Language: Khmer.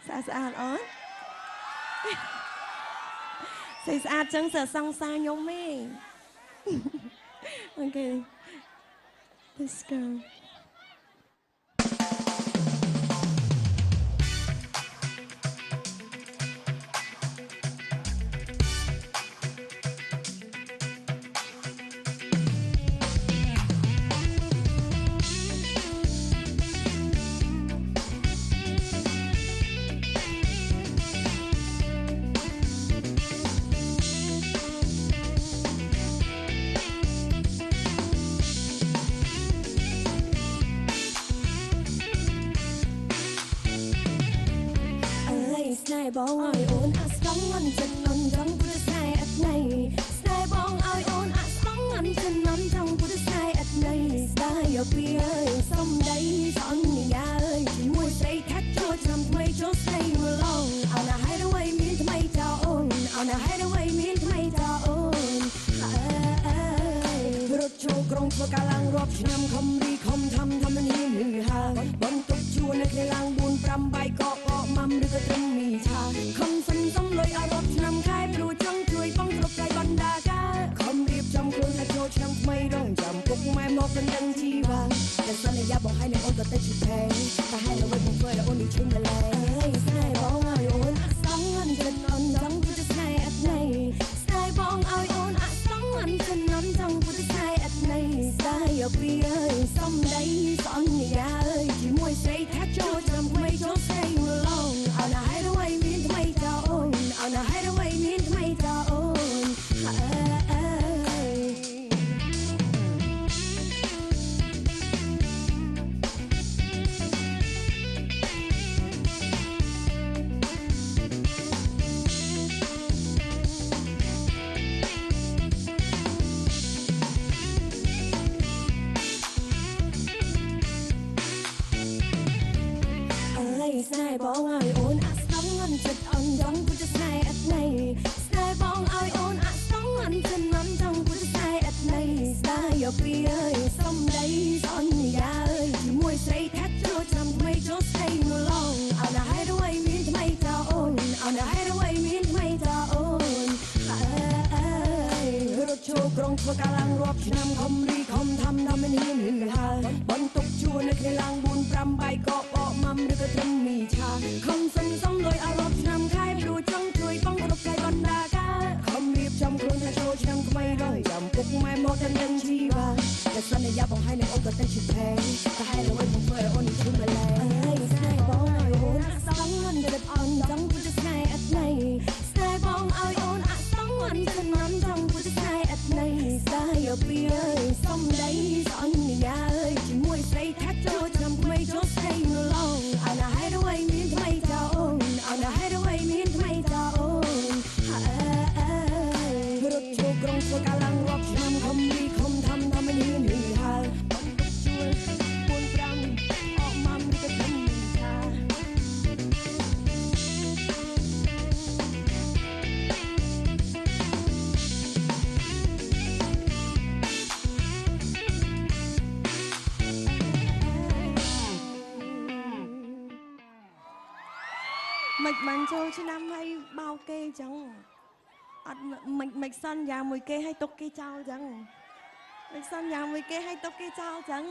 ស្អាតអូនស្អាតចឹងសើសង្សារខ្ញុំទេអូខេ let's go បងឲ្យអូនអាស្តង់មិនចិត្តនន់ចង់ពុទ្ធស្នេហ៍អត់ណៃស្នេហ៍បងឲ្យអូនអាស្តង់មិនចិត្តនន់ចង់ពុទ្ធស្នេហ៍អត់ណៃស្ដាយយកពីអើយសំដីសន្យាអើយជាមួយស្រីខាត់ចូលឆ្នាំថ្មីចូលស្រីមកឡងអោណាហេតុអ្វីមានថ្មីចោអូនអោណាហេតុអ្វីមានថ្មីចោអូនរត់ចូលក្រុងធ្វើការឡើងរាប់ឆ្នាំខំរីខំធម្មនាហឺហាបន្ទប់ជួលនៅគ្នាឡើង4 5បាយកកម៉ាំឬក៏ត្រឹមមីឆាខំសំលុយឲ្យរាប់ឆ្នាំខែព្រោះចង់ជួយបងគ្រប់កាយបណ្ដាការខំរៀបចំខ្លួនឲ្យចូលឆ្នាំថ្មីរងចាំពុកម៉ែមកដណ្ដឹងជីវ៉ាតែសន្យាបងឲ្យនឹងអូនក៏ទៅជិះផែតែហើយនៅវិញបងធ្វើឲ្យអូននេះឈឹងម្ល៉េះស្នេហ៍បងឲ្យអូនអាក់សងអន់ចិត្តអន់ចង់ពុទ្ធស្នេហ៍អត់ណៃស្នេហ៍បងឲ្យអូនអាក់សងអន់ចិត្តអន់ចង់ពុទ្ធស្នេហ៍អត់ណៃស្ដាយយកពីអើយសំដីសន្យាអើយជាមួយស្រីថាចូលឆ្នាំថ្មីចូលស្រីមកឡងអោណាហេតុអ្វីមានថ្មីចោអូនអោណាហេតុអ្វីមានថ្មីចោអូនស្នេហ៍បងឲ្យអូនអាក់ស្តង់អន់ចិត្តអន់ចង់ពុទ្ធស្នេហ៍អត់ណៃស្នេហ៍បងឲ្យអូនអាក់ស្តង់អន់ចិត្តអន់ចង់ពុទ្ធស្នេហ៍អត់ណៃស្ដាយយកពីអើយសំដីសន្យាអើយជាមួយស្រីថាចូលឆ្នាំថ្មីចូលស្រីមកឡងអោណាហេតុអ្វីមានថ្មីចោអូនអោណាហេតុអ្វីមានថ្មីចោអូនរត់ចូលក្រុងធ្វើការឡើងរាប់ឆ្នាំខំរីខំធម្មនាហឺហាបន្ទប់ជួលនៅគ្នាឡើង4 5បាយកកម៉ាំឬក៏ត្រឹមមីឆាខំសំលុយឲ្យរាប់ឆ្នាំខែព្រោះចង់ជួយបងគ្រប់កាយបណ្ដាការខំរៀបចំខ្លួនឲ្យចូលឆ្នាំថ្មីរងចាំពុកម៉ែមកដណ្ដឹងជីវ៉ាតែសន្យាបងឲ្យនឹងអូនក៏ទៅជិះផែតែហើយនៅវិញបងធ្វើឲ្យអូននេះឈឺម្ល៉េះស្នេហ៍បងឲ្យអូនអាក់សងអន់ចិត្តអន់ចង់ពុទ្ធស្នេហ៍អត់ណៃស្នេហ៍បងឲ្យអូនអាក់សងអន់ចិត្តអន់ចង់ពុទ្ធស្នេហ៍អត់ណៃស្ដាយយកពីអើយសំដីសន្យាអើយជាមួយស្រីថាចូលឆ្នាំថ្មីចូលស្រីមកឡងអោណាហេតុអ្វីមានថ្មីចោអូនអោណាហេតុអ្វីមានថ្មីចោអូនរត់ចូលក្រុងធ្វើការឡើងរាប់ឆ្នាំខំរីខំធម្មនាហឺហាបន្ទប់ជួល4 5អកម៉ាំឬក៏ត្រឹមមីឆាមិនបានចូលឆ្នាំហើយបោកគេចឹងអត់មិនសន្យាមួយគេឲ្យទុកគេចោលចឹងមិនសន្យាមួយគេឲ្យទុកគេចោលចឹង